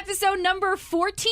Episode number 14.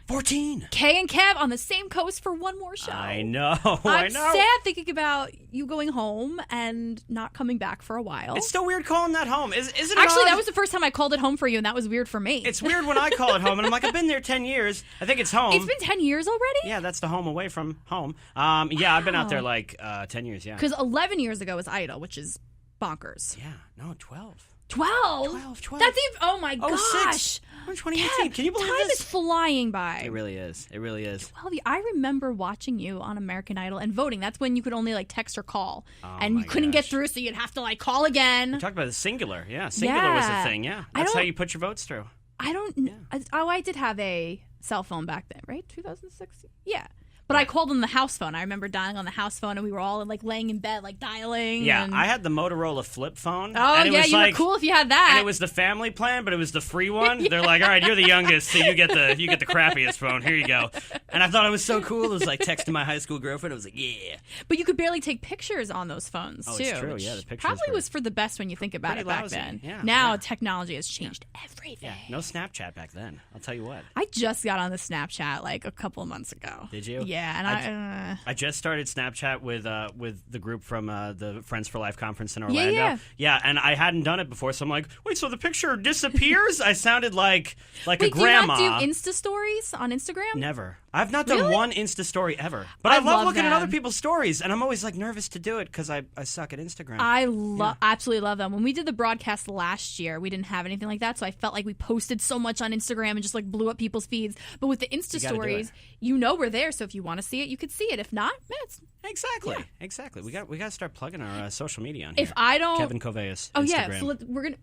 14. K and Kev on the same coast for one more show. I know. I'm sad thinking about you going home and not coming back for a while. It's still weird calling that home. Isn't it Actually, odd? that was the first time I called it home for you, and that was weird for me. It's weird when I call it home, and I'm like, I've been there 10 years. I think it's home. It's been 10 years already? Yeah, that's the home away from home. Yeah, I've been out there like 10 years, yeah. Because 11 years ago was Idol, which is bonkers. Yeah, no, 12. 12? 12. That's even, oh my gosh. We're in 2018. Can you believe time this? is flying by. It really is. It really is. 12. I remember watching you on American Idol and voting. That's when you could only like text or call. Oh, and you couldn't get through, so you'd have to like call again. We talked about the singular. Yeah, singular was the thing. Yeah, that's how you put your votes through. I don't know. Oh, I did have a cell phone back then, right? 2006? Yeah. But I called on the house phone. I remember dialing on the house phone, and we were all like laying in bed, like dialing. Yeah, and... I had the Motorola flip phone. Oh, and it yeah, was you like, were cool if you had that. And it was the family plan, but it was the free one. Yeah. They're like, all right, you're the youngest, so you get the crappiest phone. Here you go. And I thought it was so cool. It was like texting my high school girlfriend. I was like, yeah. But you could barely take pictures on those phones, too. It's true. Yeah, the pictures probably was for the best when you think about it back lousy. then. Yeah, now technology has changed everything. Yeah, no Snapchat back then. I'll tell you what. I just got on the Snapchat like a couple of months ago. Did you? Yeah, and I just started Snapchat with the group from the Friends for Life conference in Orlando. Yeah, and I hadn't done it before, so I'm like, wait, so the picture disappears? I sounded like Wait, a grandma. Do you not do Insta stories on Instagram? Never. I've not done one Insta story ever. But I I love love looking at them. other people's stories, and I'm always like nervous to do it because I suck at Instagram. I absolutely love them. When we did the broadcast last year, we didn't have anything like that, so I felt like we posted so much on Instagram and just like blew up people's feeds. But with the Insta stories, we're there, so if you want to see it, you could see it. If not, it's Exactly. We got to start plugging our social media on here. If I don't, Kevin Coveas. Oh Instagram. yeah, so we're gonna.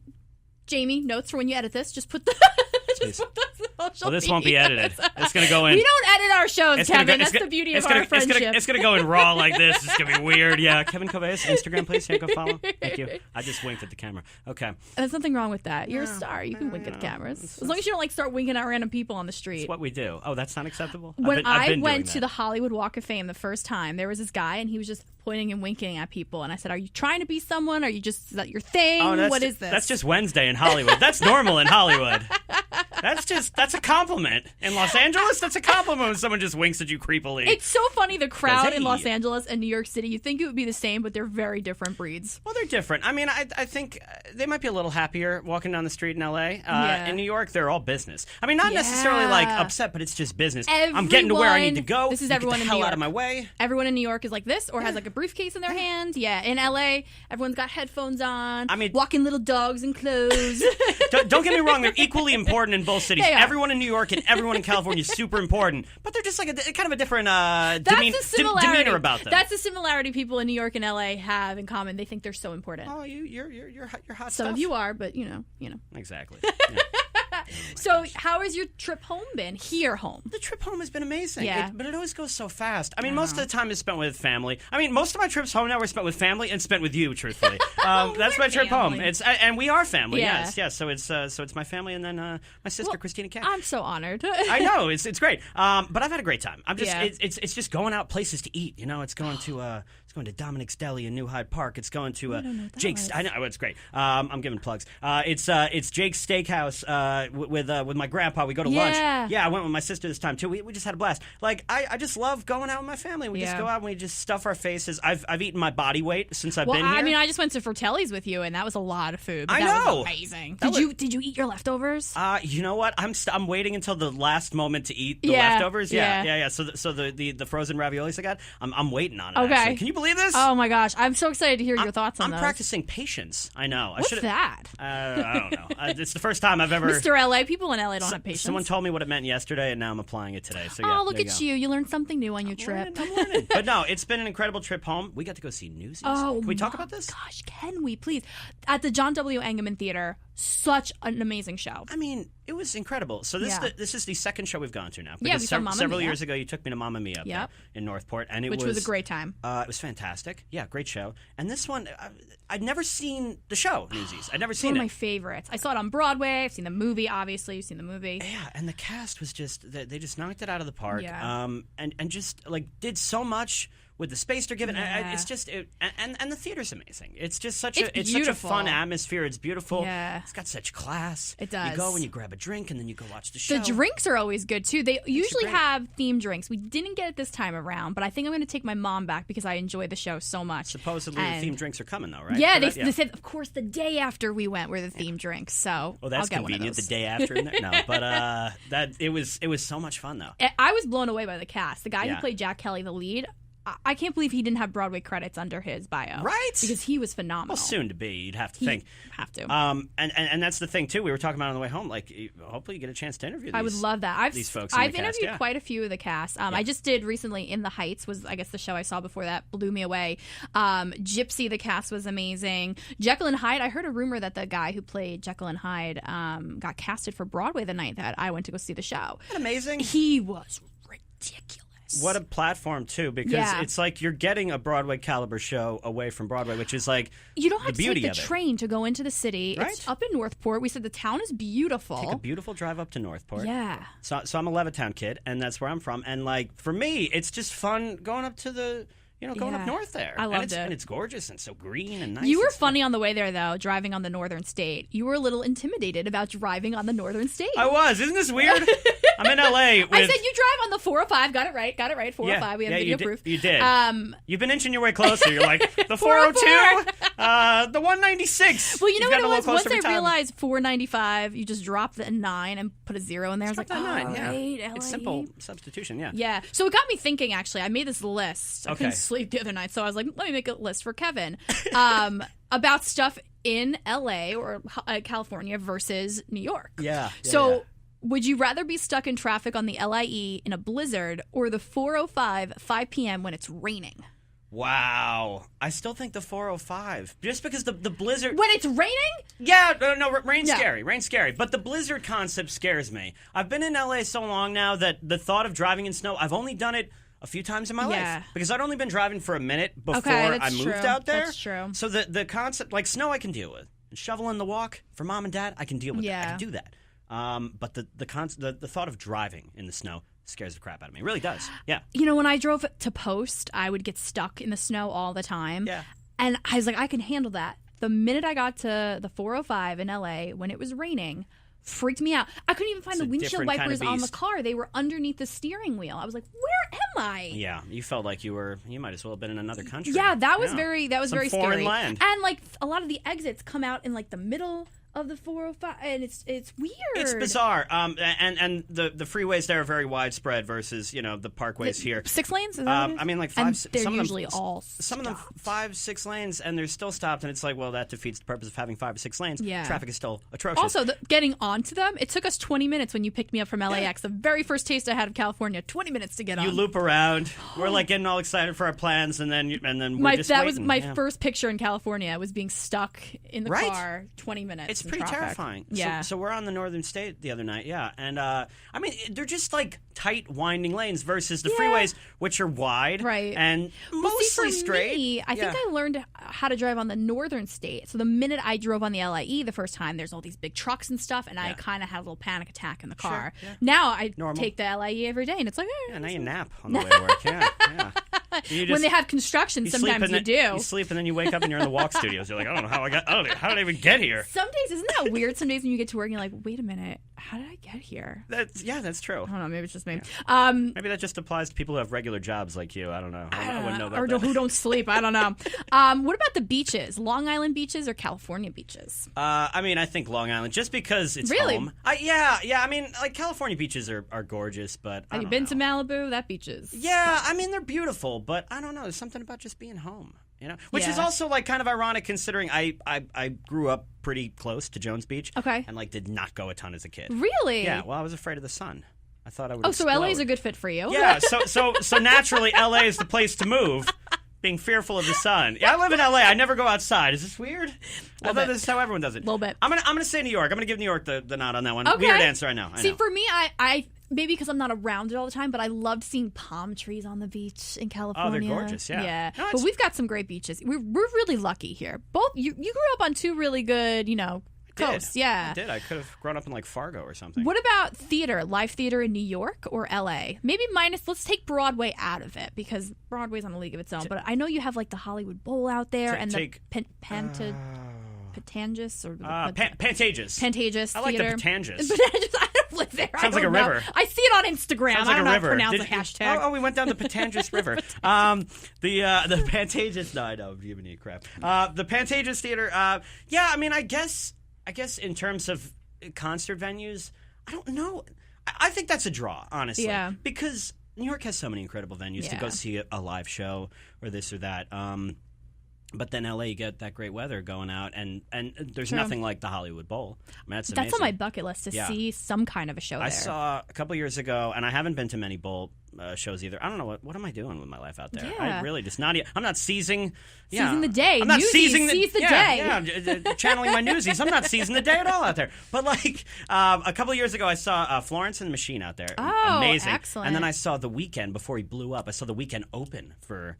Jamie, notes for when you edit this. Just put the. Put the social this won't be edited. It's gonna go in. We don't edit our shows, Kevin. That's the beauty of our friendship. It's gonna go in raw like this. It's gonna be weird. Yeah, Kevin Coveas, Instagram, please. Here, go follow. Thank you. I just winked at the camera. Okay. There's nothing wrong with that. You're a star. You can wink at the cameras as long as you don't like start winking at random people on the street. That's what we do. Oh, that's not acceptable. When I went to the Hollywood Walk of Fame the first time, there was this guy and he was just pointing and winking at people, and I said, "Are you trying to be someone? Are you just is that your thing? What is this?" That's just Wednesday in Hollywood. That's normal in Hollywood. That's a compliment. In Los Angeles, that's a compliment when someone just winks at you creepily. It's so funny, the crowd in Los Angeles and New York City. You think it would be the same, but they're very different breeds. Well, they're different. I mean, I think they might be a little happier walking down the street in L.A. In New York, they're all business. I mean, not necessarily like upset, but it's just business. I'm getting to where I need to go. This is everyone get the in hell New York. out of my way. Everyone in New York is like this, or has like a briefcase in their hand. Yeah, in L.A., everyone's got headphones on. I mean, walking little dogs in clothes. Don't get me wrong; they're equally important in both cities. Everyone in New York and everyone in California is super important, but they're just like kind of a different demeanor about them. That's the similarity people in New York and LA have in common. They think they're so important. Oh, you're hot. Some stuff. of you are, but you know. Exactly. Yeah. So, how has your trip home been? Here home? The trip home has been amazing. Yeah. But it always goes so fast. I mean, most of the time is spent with family. I mean, most of my trips home now are spent with family and spent with you, truthfully. That's my trip home. And we are family. Yeah. Yes. So it's my family and then my sister Christina Cat. I'm so honored. I know it's great. But I've had a great time. I'm just it's just going out places to eat. You know, it's going to Dominic's Deli in New Hyde Park. It's going to Jake's. I know it's great. I'm giving plugs. It's Jake's Steakhouse with my grandpa. We go to lunch. Yeah, I went with my sister this time too. We just had a blast. Like I just love going out with my family. We just go out and we just stuff our faces. I've eaten my body weight since I've been here. I mean, I just went to Fratelli's with you, and that was a lot of food. But I that know. was amazing. Did you eat your leftovers? You know what? I'm waiting until the last moment to eat the leftovers. Yeah. So the frozen raviolis I got, I'm waiting on it. Okay. Actually. Can you believe this? Oh my gosh, I'm so excited to hear your thoughts on those. I'm practicing patience. I know. What's that? I don't know. It's the first time I've ever. Mr. LA, people in LA don't have patience. Someone told me what it meant yesterday, and now I'm applying it today. So look at you! You learned something new on your trip. I'm learning. But no, it's been an incredible trip home. We got to go see Newsies. Can we talk about this? Gosh, can we please? At the John W. Engelman Theater, such an amazing show. I mean, it was incredible. So this is the second show we've gone to now. Yeah, we saw Mamma several Mia. years ago, you took me to Mamma Mia up there in Northport, and which was a great time. It was fantastic. Yeah, great show. And this one, I'd never seen the show Newsies. I'd never seen it. One of my favorites. I saw it on Broadway. I've seen the movie. Obviously, you've seen the movie. Yeah, and the cast was just they just knocked it out of the park. Yeah. And just like did so much with the space they're given. Yeah. It's just and the theater's amazing. It's just such It's such a fun atmosphere. It's beautiful. Yeah. It's got such class. It does. You go and you grab a drink and then you go watch the show. The drinks are always good too. They usually have themed drinks. We didn't get it this time around, but I think I'm going to take my mom back because I enjoy the show so much. Supposedly the themed drinks are coming though, right? Yeah, they said of course the day after we went were the themed drinks. So well, that's I'll get convenient. one of those. The day after, no, but that it was so much fun though. I was blown away by the cast. The guy who played Jack Kelly, the lead. I can't believe he didn't have Broadway credits under his bio. Right. Because he was phenomenal. Well, soon to be, you'd have to think. Have to. And that's the thing, too. We were talking about on the way home. Like, hopefully you get a chance to interview these I would love that. these folks I've in the cast, interviewed quite a few of the cast. I just did recently In the Heights was, I guess, the show I saw before that. Blew me away. Gypsy, the cast was amazing. Jekyll and Hyde, I heard a rumor that the guy who played Jekyll and Hyde got casted for Broadway the night that I went to go see the show. Isn't that amazing? He was ridiculous. What a platform, too, because it's like you're getting a Broadway caliber show away from Broadway, which is like you don't have the to take the of it. train to go into the city. Right? It's up in Northport. We said the town is beautiful. Take a beautiful drive up to Northport. Yeah. So I'm a Levittown kid, and that's where I'm from. And, like, for me, it's just fun going up to the... going up north there. I loved it. And it's gorgeous and so green and nice. You were funny on the way there, though, driving on the Northern State. You were a little intimidated about driving on the Northern State. I was. Isn't this weird? I'm in L.A. I said you drive on the 405. Got it right. 405. We have video proof. You did. You've been inching your way closer. You're like, the 402? The 196. Well, you know what it was? Once I realized 495, you just drop the 9 and put a 0 in there. I was like, all right, LA. It's simple substitution, Yeah. So it got me thinking, actually. I made this list. I couldn't sleep the other night, so I was like, let me make a list for Kevin about stuff in LA or California versus New York. Yeah. So would you rather be stuck in traffic on the LIE in a blizzard or the 405 5 p.m. when it's raining? Wow. I still think the 405. Just because the blizzard... When it's raining? Yeah, no, rain's scary. Rain's scary. But the blizzard concept scares me. I've been in LA so long now that the thought of driving in snow, I've only done it a few times in my life. Because I'd only been driving for a minute before I moved out there. That's true. So the concept, like snow I can deal with. Shoveling the walk for mom and dad, I can deal with that. I can do that. But the thought of driving in the snow scares the crap out of me. It really does. Yeah. You know, when I drove to Post, I would get stuck in the snow all the time. Yeah. And I was like, I can handle that. The minute I got to the 405 in LA when it was raining, freaked me out. I couldn't even find the windshield wipers on the car. They were underneath the steering wheel. I was like, where am I? Yeah, you felt like you might as well have been in another country. Yeah, that was very foreign scary. Land. And like a lot of the exits come out in like the middle of the 405, and it's weird. It's bizarre. And the freeways there are very widespread versus the parkways here. 6 lanes. Is that what it is? I mean, like and 5. they're some usually of them, all some of them 5-6 lanes, and they're still stopped. And it's like, well, that defeats the purpose of having 5 or 6 lanes. Yeah. Traffic is still atrocious. Also, getting onto them, it took us 20 minutes when you picked me up from LAX. The very first taste I had of California, 20 minutes to get on. You loop around. We're like getting all excited for our plans, and then we're just that waiting. was my first picture in California. I was being stuck in the car 20 minutes. It's in pretty traffic. terrifying. Yeah. So we're on the Northern State the other night, and I mean, they're just like tight, winding lanes versus the freeways, which are wide and mostly straight. Me, I think I learned how to drive on the Northern State. So the minute I drove on the LIE the first time, there's all these big trucks and stuff, and I kind of had a little panic attack in the car. Sure, yeah. Now I take the LIE every day, and it's like, now you nap on the way to work. Yeah. When they have construction, sometimes you do. You sleep and then you wake up and you're in the walk studios. You're like, I don't know how did I even get here? Some days, isn't that weird? Some days when you get to work and you're like, wait a minute, how did I get here? That's true. I don't know, maybe it's just me. Yeah. Maybe that just applies to people who have regular jobs like you. I don't know. I wouldn't know about or that. Who don't sleep. I don't know. What about the beaches? Long Island beaches or California beaches? I mean, I think Long Island, just because it's home. Yeah. I mean, like California beaches are gorgeous, but have you been to Malibu? That beaches. Yeah, I mean they're beautiful, but I don't know. There's something about just being home. Which is also like kind of ironic considering I grew up pretty close to Jones Beach. Okay. And like did not go a ton as a kid. Really? Yeah. Well, I was afraid of the sun. I thought I would. So LA is a good fit for you. Yeah. So naturally, LA is the place to move. Being fearful of the sun. Yeah, I live in LA. I never go outside. Is this weird? I thought this is how everyone does it. A little bit. I'm gonna say New York. I'm gonna give New York the nod on that one. Okay. Weird answer, I know. See, for me, I maybe because I'm not around it all the time, but I loved seeing palm trees on the beach in California. Oh, they're gorgeous. Yeah. Yeah. No, but we've got some great beaches. We're really lucky here. Both you grew up on 2 really good, Coast. Yeah. I did. I could have grown up in like Fargo or something. What about theater, live theater in New York or LA? Maybe minus, let's take Broadway out of it because Broadway's on a league of its own. But I know you have like the Hollywood Bowl out there and the Pantages or Pantages. Pantages. I like the theater. Pantages. I don't live there. Sounds like a river. I see it on Instagram. Sounds like I don't a know river. how to pronounce the hashtag. Oh, we went down the Pantages River. The Pantages. No, I know. I'm giving you crap. The Pantages Theater. Yeah, I mean, I guess in terms of concert venues, I don't know. I think that's a draw, honestly. Yeah. Because New York has so many incredible venues to go see a live show or this or that. But then LA, you get that great weather going out, and there's nothing like the Hollywood Bowl. I mean, that's amazing. That's on my bucket list to see some kind of a show there. I saw a couple years ago, and I haven't been to many bowl shows either. I don't know what am I doing with my life out there. Yeah. I really just not. I'm not seizing. Seizing the day. I'm not seizing the day. Yeah, I'm channeling my newsies. I'm not seizing the day at all out there. But like a couple years ago, I saw Florence and the Machine out there. Oh, amazing! Excellent. And then I saw The Weeknd before he blew up. I saw The Weeknd open for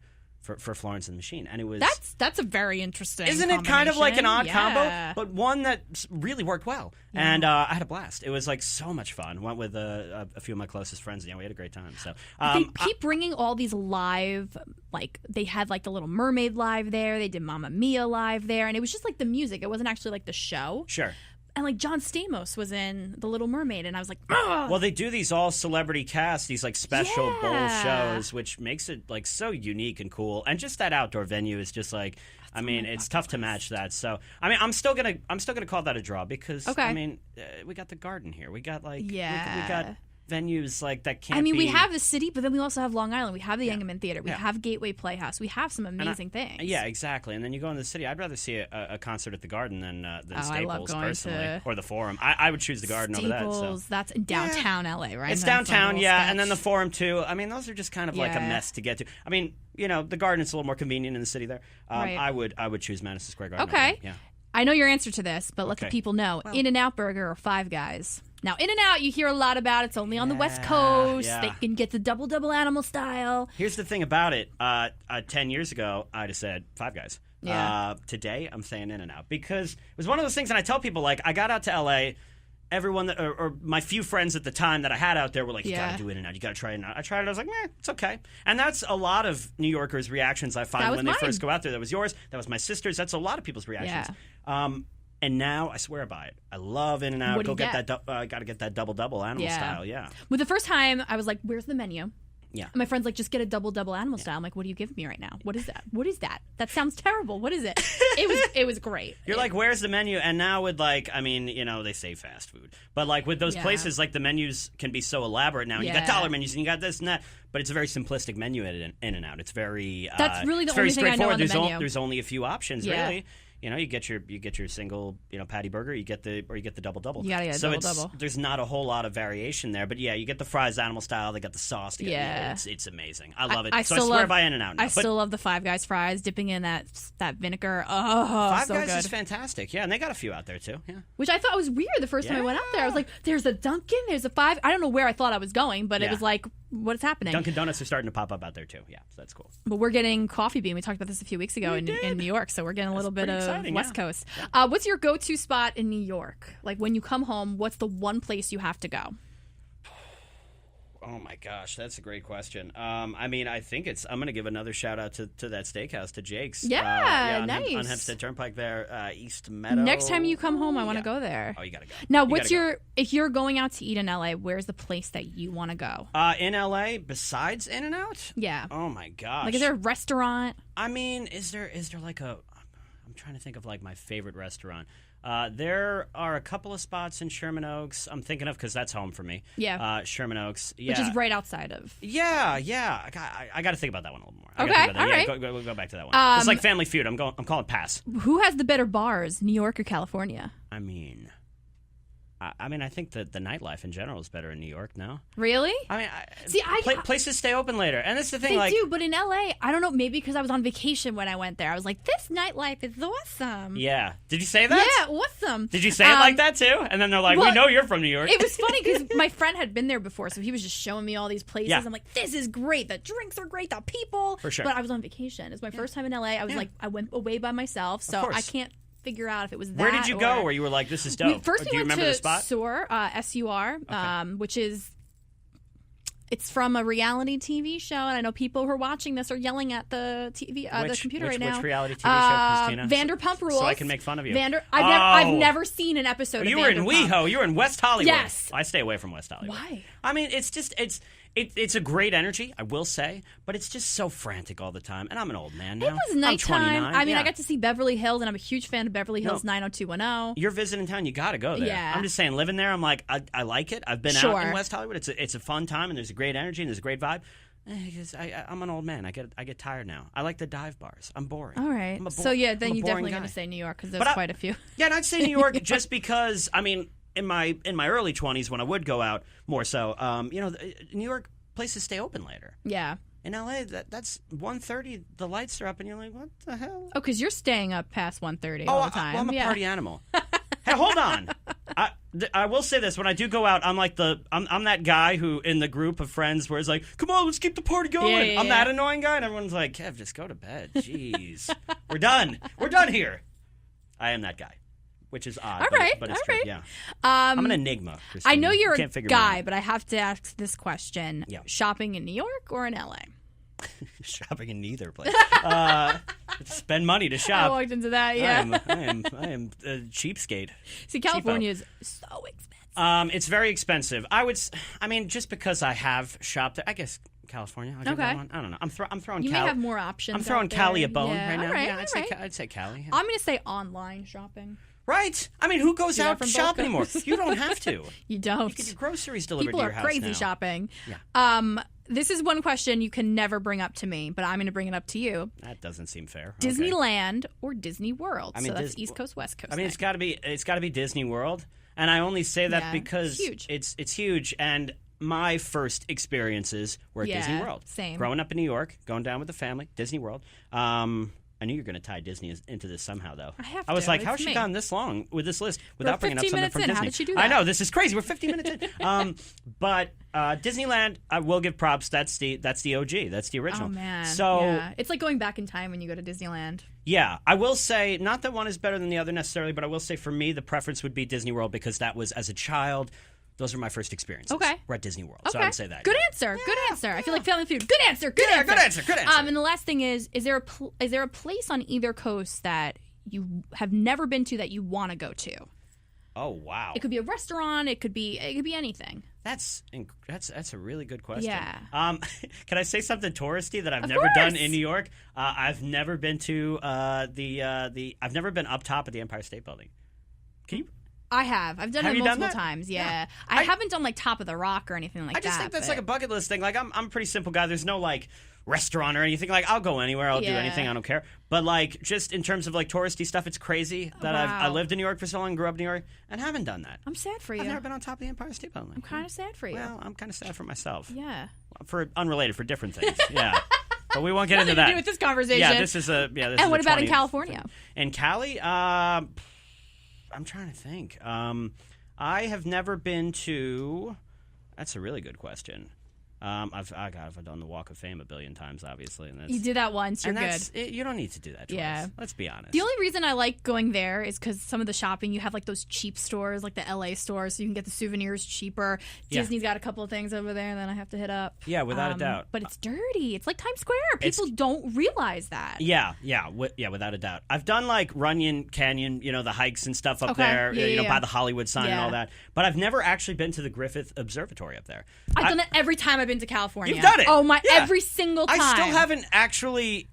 Florence and the Machine, and it was that's a very interesting. Isn't it kind of like an odd combo, yeah. but one that really worked well? Yeah. And I had a blast. It was like so much fun. Went with a few of my closest friends. We had a great time. So they keep bringing all these live, like they had like the Little Mermaid live there. They did Mamma Mia live there, and it was just like the music. It wasn't actually like the show. Sure. And like John Stamos was in The Little Mermaid, and I was like, ugh! Well, they do these all celebrity casts, these like special bowl shows, which makes it like so unique and cool. And just that outdoor venue is just like, I mean, it's tough to match that. So, I mean, I'm still gonna call that a draw because I mean, we got the Garden here. We got like we got venues like that can't. I mean, be... we have the city, but then we also have Long Island. We have the Engelman Theater. We have Gateway Playhouse. We have some amazing things. Yeah, exactly. And then you go in the city. I'd rather see a concert at the Garden than Staples, I love going personally, or the Forum. I would choose the Garden over that. So. That's in downtown LA, right? It's downtown, and then the Forum too. I mean, those are just kind of like a mess to get to. I mean, the Garden is a little more convenient in the city there. Right. I would choose Madison Square Garden. Okay. Yeah. I know your answer to this, but let the people know. Well, In-N-Out Burger or Five Guys? Now, In-N-Out, you hear a lot about. It's only on the West Coast. Yeah. They can get the double animal style. Here's the thing about it. 10 years ago, I'd have said Five Guys. Yeah. Today, I'm saying In-N-Out because it was one of those things, and I tell people, like, I got out to L.A., everyone that, or my few friends at the time that I had out there were like, you got to do In-N-Out. You got to try In-N-Out. I tried it. I was like, it's okay. And that's a lot of New Yorkers' reactions I find when they first go out there. That was yours. That was my sister's. That's a lot of people's reactions. Yeah. And now I swear by it. I love In-N-Out. What do you get? That. Got to get that double animal style. Yeah. Well, the first time I was like, "Where's the menu?" Yeah. And my friend's like, "Just get a double animal style." I'm like, "What are you giving me right now? What is that? What is that? That sounds terrible. What is it?" It was great. You're like, "Where's the menu?" And now with like, I mean, they say fast food, but like with those places, like the menus can be so elaborate now. You got dollar menus and you got this and that, but it's a very simplistic menu at In-N-Out. It's very that's really the only thing I know on the menu. There's only a few options really. You get your single, patty burger, you get the double. You gotta get a double. There's not a whole lot of variation there, but you get the fries animal style. They got the sauce. It's amazing. I love it. I swear by In-N-Out now. I still love the Five Guys fries, dipping in that vinegar. Oh, Five so Guys good. is fantastic. Yeah, and they got a few out there too. Yeah, which I thought was weird the first time I went out there. I was like, "There's a Dunkin', there's a Five." I don't know where I thought I was going, but it was like, what's happening? Dunkin' Donuts are starting to pop up out there too. Yeah, so that's cool. But we're getting Coffee Bean. We talked about this a few weeks ago in New York, so we're getting a little bit of West Coast. What's your go-to spot in New York? Like when you come home, what's the one place you have to go? Oh my gosh, that's a great question. I mean, I think I'm going to give another shout out to that steakhouse, to Jake's. Yeah, nice. On Hempstead Turnpike there, East Meadow. Next time you come home, I want to go there. Oh, you got to go. Now, if you're going out to eat in LA, where's the place that you want to go? In LA, besides In-N-Out? Yeah. Oh my gosh. Like, is there a restaurant? I mean, is there like I'm trying to think of like my favorite restaurant. There are a couple of spots in Sherman Oaks I'm thinking of because that's home for me. Yeah. Sherman Oaks. Yeah. Which is right outside of. Yeah. I got to think about that one a little more. Okay. All right. We'll go back to that one. It's like Family Feud. I'm calling pass. Who has the better bars, New York or California? I mean, I think that the nightlife in general is better in New York now. Really? I mean, places stay open later, and that's the thing. They do, but in LA, I don't know. Maybe because I was on vacation when I went there, I was like, "This nightlife is awesome." Yeah. Did you say that? Yeah, awesome. Did you say it like that too? And then they're like, "We know you're from New York." It was funny because my friend had been there before, so he was just showing me all these places. Yeah. I'm like, "This is great. The drinks are great. The people." For sure. But I was on vacation. It's my first time in LA. I was like, I went away by myself, so I can't figure out if it was that. Where did you go where you were like, this is dope? First, do you remember the spot? SUR, S-U-R, which is... It's from a reality TV show, and I know people who are watching this are yelling at the TV, the computer right now. Which reality TV show, Christina? Vanderpump Rules. So I can make fun of you. I've never seen an episode of Vanderpump. You were in WeHo. You were in West Hollywood. Yes. I stay away from West Hollywood. Why? I mean, it's a great energy, I will say, but it's just so frantic all the time. And I'm an old man now. It was nighttime. I'm 29. I mean, I got to see Beverly Hills, and I'm a huge fan of Beverly Hills 90210. You're visiting town, you got to go there. Yeah. I'm just saying, living there, I'm like, I like it. I've been out in West Hollywood. It's a fun time, and there's a great energy, and there's a great vibe. I'm an old man. I get tired now. I like the dive bars. I'm boring. All right. So yeah, then you're definitely going to say New York because there's quite a few. Yeah, and I'd say New York just because. I mean, in my early 20s when I would go out more so, New York places stay open later. Yeah. In LA, that's 1:30. The lights are up, and you're like, what the hell? Oh, because you're staying up past 1:30 all the time. I'm a party animal. Hey, hold on. I will say this: when I do go out, I'm like I'm that guy who in the group of friends where it's like, come on, let's keep the party going. I'm that annoying guy, and everyone's like, Kev, just go to bed. Jeez, we're done. We're done here. I am that guy, which is odd. But it's true. Yeah, I'm an enigma. Christine. I know you're a guy, but I have to ask this question: shopping in New York or in LA? Shopping in neither place. Spend money to shop. I walked into that. Yeah, I am a cheapskate. See, California is so expensive. It's very expensive. I mean, just because I have shopped there, I guess California. I'll give that one. I don't know. I'm throwing. You may have more options. I'm throwing Cali a bone right now. All right, I'd say Cali. Yeah. I'm going to say online shopping. Right. I mean, who goes out to shop anymore? You don't have to. You don't. You get your groceries delivered to your house. People are crazy shopping. Yeah. This is one question you can never bring up to me, but I'm going to bring it up to you. That doesn't seem fair. Disneyland or Disney World? I mean, so that's East Coast, West Coast. I mean, it's got to be Disney World, and I only say that because it's huge. And my first experiences were at Disney World. Same. Growing up in New York, going down with the family, Disney World. I knew you were going to tie Disney into this somehow, though. I was like, how's she gone this long with this list without bringing up something from Disney? How did she do that? I know, this is crazy. We're 15 minutes in. But Disneyland, I will give props. That's the OG. That's the original. Oh, man. So it's like going back in time when you go to Disneyland. Yeah. I will say, not that one is better than the other necessarily, but I will say for me, the preference would be Disney World because that was, as a child, those were my first experiences. Okay. We're at Disney World. Okay. So I would say that. Good answer. Good answer. I feel like Family Feud. Good answer. Good answer. And the last thing is there a place on either coast that you have never been to that you want to go to? Oh, wow. It could be a restaurant. It could be anything. That's a really good question. Yeah. Can I say something touristy that I've never done in New York? I've never been to I've never been up top of the Empire State Building. Can you? I have. I've done it multiple times. Yeah. I haven't done like Top of the Rock or anything like that. I just think that's like a bucket list thing. Like I'm a pretty simple guy. There's no like restaurant or anything. Like I'll go anywhere. I'll do anything. I don't care. But like just in terms of like touristy stuff, it's crazy that I lived in New York for so long, grew up in New York, and haven't done that. I'm sad for you. I've never been on top of the Empire State Building. I'm kind of sad for you. Well, I'm kind of sad for myself. Yeah. For unrelated, for different things. Yeah. But we won't get into that. To do with this conversation. Yeah, this is a And what about in California? In Cali, I'm trying to think. I have never been to. That's a really good question. I've done the Walk of Fame a billion times, obviously. And you did that once. You're good. You don't need to do that twice. Yeah. Let's be honest. The only reason I like going there is because some of the shopping, you have like those cheap stores, like the LA stores, so you can get the souvenirs cheaper. Disney's got a couple of things over there that I have to hit up. Yeah, without a doubt. But it's dirty. It's like Times Square. People don't realize that. Yeah, without a doubt. I've done like Runyon Canyon, the hikes and stuff up there, by the Hollywood sign and all that. But I've never actually been to the Griffith Observatory up there. I've done it every time I've been to California. You've done it. Oh my! Yeah. Every single time. I still haven't actually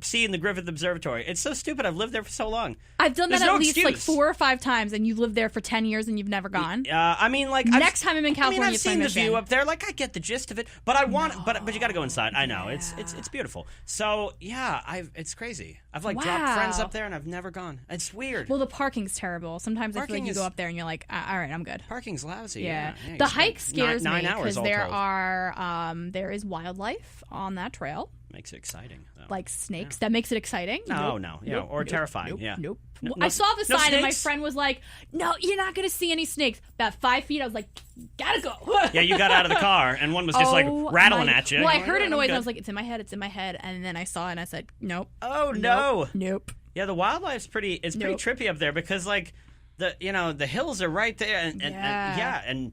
seen the Griffith Observatory. It's so stupid. I've lived there for so long. I've done that at least like 4 or 5 times, and you've lived there for 10 years and you've never gone. I mean, like next time I'm in California, I've seen the view up there. Like I get the gist of it, but I want, but you got to go inside. I know it's beautiful. So yeah, it's crazy. I've dropped friends up there and I've never gone. It's weird. Well, the parking's terrible. Sometimes I feel like you go up there and you're like, all right, I'm good. Parking's lousy. Yeah. The hike scares me because there is wildlife on that trail. Makes it exciting, though. Like snakes. Yeah. That makes it exciting. No. Or terrifying. Nope. I saw the sign and my friend was like, no, you're not going to see any snakes. About 5 feet, I was like, gotta go. Yeah, you got out of the car and one was just rattling at you. Well, I heard a noise and I was like, it's in my head. And then I saw it and I said, nope. Oh, no. Nope. Yeah, the wildlife's pretty trippy up there because like the hills are right there and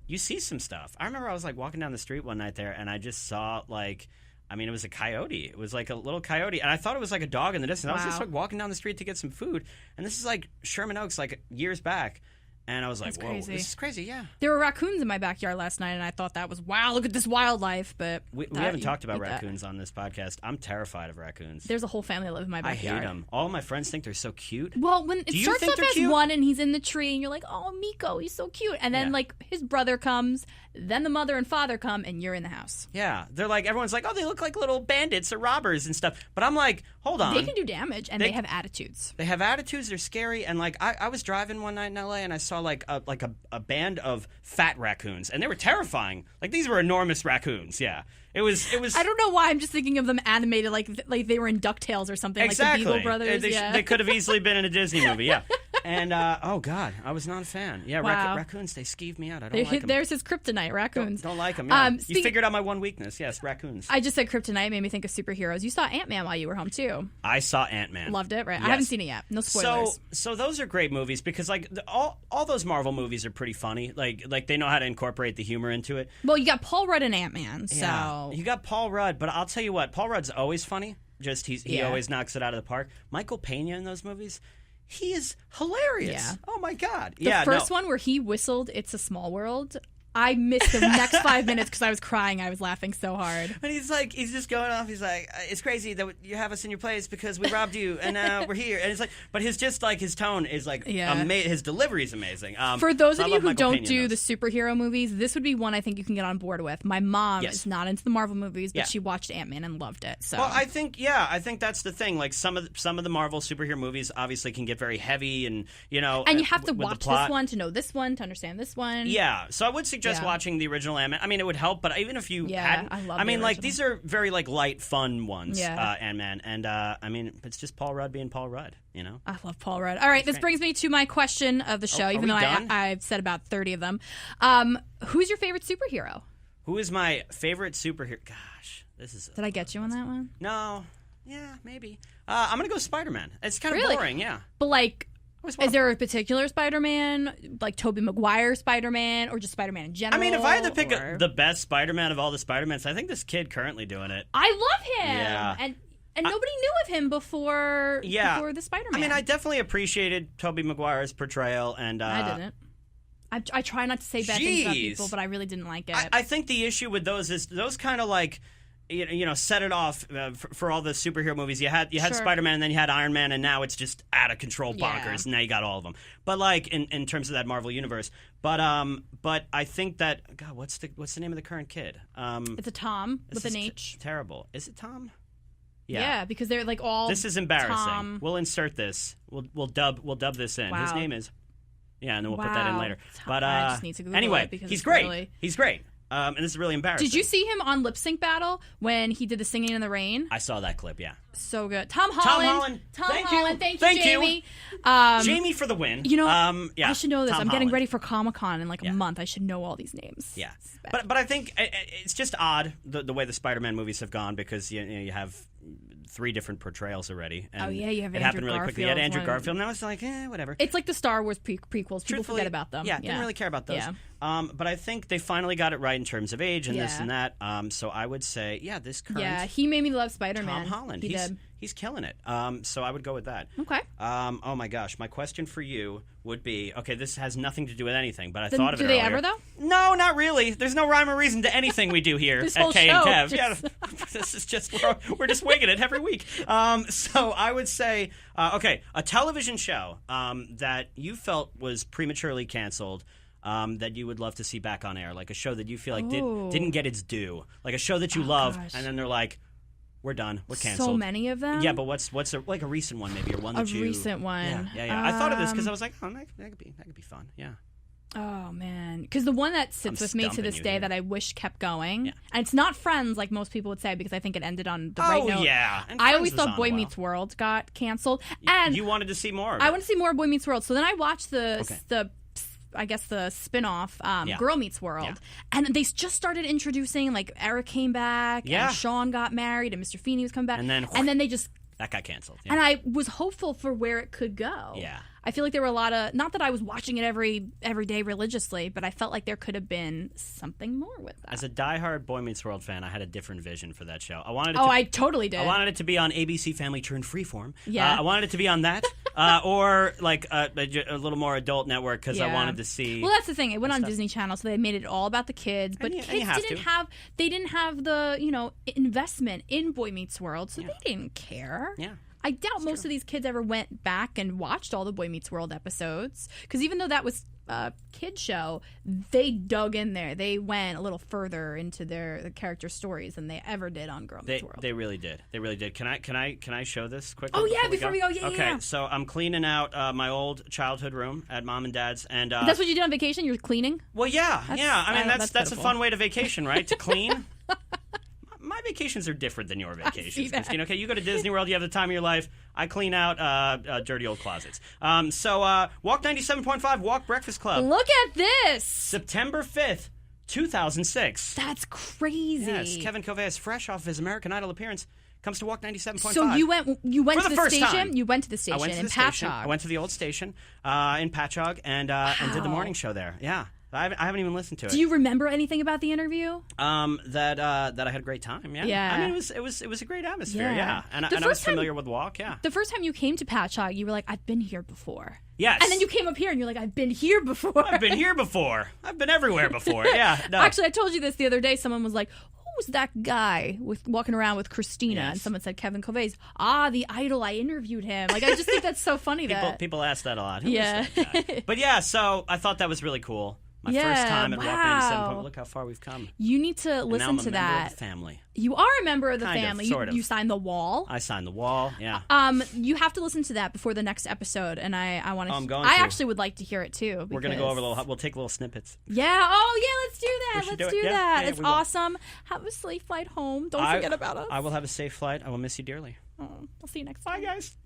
you see some stuff. I remember I was like walking down the street one night there and I just saw like it was a coyote. It was like a little coyote and I thought it was like a dog in the distance. Wow. I was just like walking down the street to get some food and this is like Sherman Oaks like years back. And I was like, whoa, this is crazy, yeah. There were raccoons in my backyard last night, and I thought that was, wow, look at this wildlife. But we haven't talked about raccoons on this podcast. I'm terrified of raccoons. There's a whole family that live in my backyard. I hate them. All my friends think they're so cute. Well, when it starts off as one and he's in the tree, and you're like, oh, Miko, he's so cute. And then, like, his brother comes, then the mother and father come, and you're in the house. Yeah. They're like, everyone's like, oh, they look like little bandits or robbers and stuff. But I'm like, hold on. They can do damage, and they have attitudes. They have attitudes. They're scary. And, like, I was driving one night in L.A., and I saw, like a band of fat raccoons, and they were terrifying. Like, these were enormous raccoons, yeah. It was. I don't know why I'm just thinking of them animated like they were in DuckTales or something, exactly. Like the Beagle Brothers. They could have easily been in a Disney movie, yeah. And, oh, God, I was not a fan. Yeah, wow. Raccoons, they skeeve me out. I don't like them. There's his kryptonite, raccoons. Don't like them, yeah. You figured out my one weakness. Yes, raccoons. I just said kryptonite, made me think of superheroes. You saw Ant-Man while you were home, too. I saw Ant-Man. Loved it, right? Yes. I haven't seen it yet. No spoilers. So those are great movies because, like, all those Marvel movies are pretty funny. Like they know how to incorporate the humor into it. Well, you got Paul Rudd and Ant-Man, so... Yeah. You got Paul Rudd, but I'll tell you what, Paul Rudd's always funny. Just he always knocks it out of the park. Michael Pena in those movies... He is hilarious. Yeah. Oh, my God. The first one where he whistled It's a Small World, I missed the next 5 minutes because I was crying. I was laughing so hard. But he's just going off. He's like, it's crazy that you have us in your place because we robbed you and now we're here. And it's like, but his tone is like, his delivery is amazing. For those of you who don't do the superhero movies, this would be one I think you can get on board with. My mom is not into the Marvel movies, but she watched Ant-Man and loved it. So. Well, I think that's the thing. Like some of the Marvel superhero movies obviously can get very heavy and, And you have to watch this one to know this one, to understand this one. Yeah. So I would suggest watching the original Ant-Man. I mean, it would help, but even if you hadn't, I mean, like these are very like light, fun ones. Ant-Man, and I mean, it's just Paul Rudd being Paul Rudd. I love Paul Rudd. All right, this brings me to my question of the show. Even though I've said about 30 of them, who's your favorite superhero? Who is my favorite superhero? Gosh, this is. Did I get you on that one? No. Yeah, maybe. I'm gonna go Spider-Man. It's kind of boring. Yeah, but like. Is there a particular Spider-Man, like Tobey Maguire Spider-Man, or just Spider-Man in general? I mean, if I had to pick the best Spider-Man of all the Spider-Mans, I think this kid currently doing it. I love him! Yeah. And nobody knew of him before the Spider-Man. I mean, I definitely appreciated Tobey Maguire's portrayal, and... I didn't. I try not to say bad things about people, but I really didn't like it. I think the issue with those is those kind of like... set it off for all the superhero movies. You had Spider-Man, and then you had Iron Man, and now it's just out of control bonkers. And now you got all of them. But like in terms of that Marvel universe, but I think that God, what's the name of the current kid? It's a Tom with an H. Terrible. Is it Tom? Yeah, because they're like all. This is embarrassing. Tom. We'll insert this. We'll dub this in. Wow. His name is. Yeah, and then we'll put that in later. But I just need to Google anyway, it because he's great. Really... He's great. And this is really embarrassing. Did you see him on Lip Sync Battle when he did the Singing in the Rain? I saw that clip, yeah. So good. Tom Holland. Thank you, Jamie. Jamie for the win. I should know this. Tom I'm Holland. Getting ready for Comic-Con in like a month. I should know all these names. Yeah. But I think it's just odd the way the Spider-Man movies have gone because you have 3 different portrayals already. And you have Andrew happened really Garfield. quickly. You had Andrew Garfield, and I was like, whatever. It's like the Star Wars prequels. People forget about them. Yeah, didn't really care about those. Yeah. But I think they finally got it right in terms of age and this and that. So I would say, this current... Yeah, he made me love Spider-Man. Tom Holland. He's killing it. So I would go with that. Okay. Oh, my gosh. My question for you would be, okay, this has nothing to do with anything, but I thought of it earlier. Do they ever, though? No, not really. There's no rhyme or reason to anything we do here at K and Kev. Yeah, this is just, we're just winging it every week. So I would say, a television show that you felt was prematurely canceled, that you would love to see back on air, like a show that you feel like didn't get its due, like a show that you love, and then they're like, we're done. We're canceled. So many of them. Yeah, but what's like a recent one, maybe, or one that a recent one. Yeah. I thought of this because I was like, that could be fun. Yeah. Oh man, because the one that sits with me to this day that I wish kept going, and it's not Friends like most people would say because I think it ended on the right note. And I always thought Boy Meets World got canceled, and you wanted to see more. I want to see more of Boy Meets World, so then I watched the spin-off Girl Meets World, and they just started introducing like Eric came back, and Sean got married, and Mr. Feeney was coming back, and then they just That got canceled. Yeah. And I was hopeful for where it could go. Yeah. I feel like there were a lot of, not that I was watching it every day religiously, but I felt like there could have been something more with that. As a diehard Boy Meets World fan, I had a different vision for that show. I totally did. I wanted it to be on ABC Family Turn Freeform. Yeah. I wanted it to be on that, or like a little more adult network because I wanted to see. Well, that's the thing. It went on Disney Channel, so they made it all about the kids. But kids didn't have the investment in Boy Meets World, so they didn't care. Yeah. I doubt most of these kids ever went back and watched all the Boy Meets World episodes. Because even though that was a kid show, they dug in there. They went a little further into the character stories than they ever did on Girl Meets World. They really did. They really did. Can I show this quickly? Oh yeah, before we go. Yeah. Okay, so I'm cleaning out my old childhood room at Mom and Dad's, and that's what you did on vacation. You're cleaning. Well, yeah. I mean, that's a fun way to vacation, right? To clean. My vacations are different than your vacations, Christine. Okay, you go to Disney World, you have the time of your life. I clean out dirty old closets. So Walk 97.5, Walk Breakfast Club. Look at this! September 5th, 2006. That's crazy. Yes, Kevin Koveas, fresh off his American Idol appearance, comes to Walk 97.5. So you went for to the station? Time. You went to the station in Patchogue. I went to the old station in Patchogue and did the morning show there. Yeah. I haven't even listened to it. Do you remember anything about the interview? That I had a great time. Yeah. Yeah. I mean, it was a great atmosphere. Yeah. And I was familiar with Walk. Yeah. The first time you came to Patchogue, you were like, "I've been here before." Yes. And then you came up here and you're like, "I've been here before." I've been here before. I've been everywhere before. Yeah. No. Actually, I told you this the other day. Someone was like, "Who's that guy walking around with Christina?" Yes. And someone said Kevin Koveas. The Idol. I interviewed him. Like, I just think that's so funny. People ask that a lot. Who is that guy? But yeah, so I thought that was really cool. My first time at Walk 97. Look how far we've come. You need to and listen now I'm to a that. Member of the family. You are a member of the Kind of, family. sort of. You signed the wall. I signed the wall. Yeah. You have to listen to that before the next episode, and I want to. I'm going I to. actually would like to hear it too. We're gonna go over we'll take little snippets. Yeah. Oh yeah. Let's do that. Let's do that. Yeah, it's awesome. Have a safe flight home. Don't forget about us. I will have a safe flight. I will miss you dearly. I'll see you next time. Bye, guys.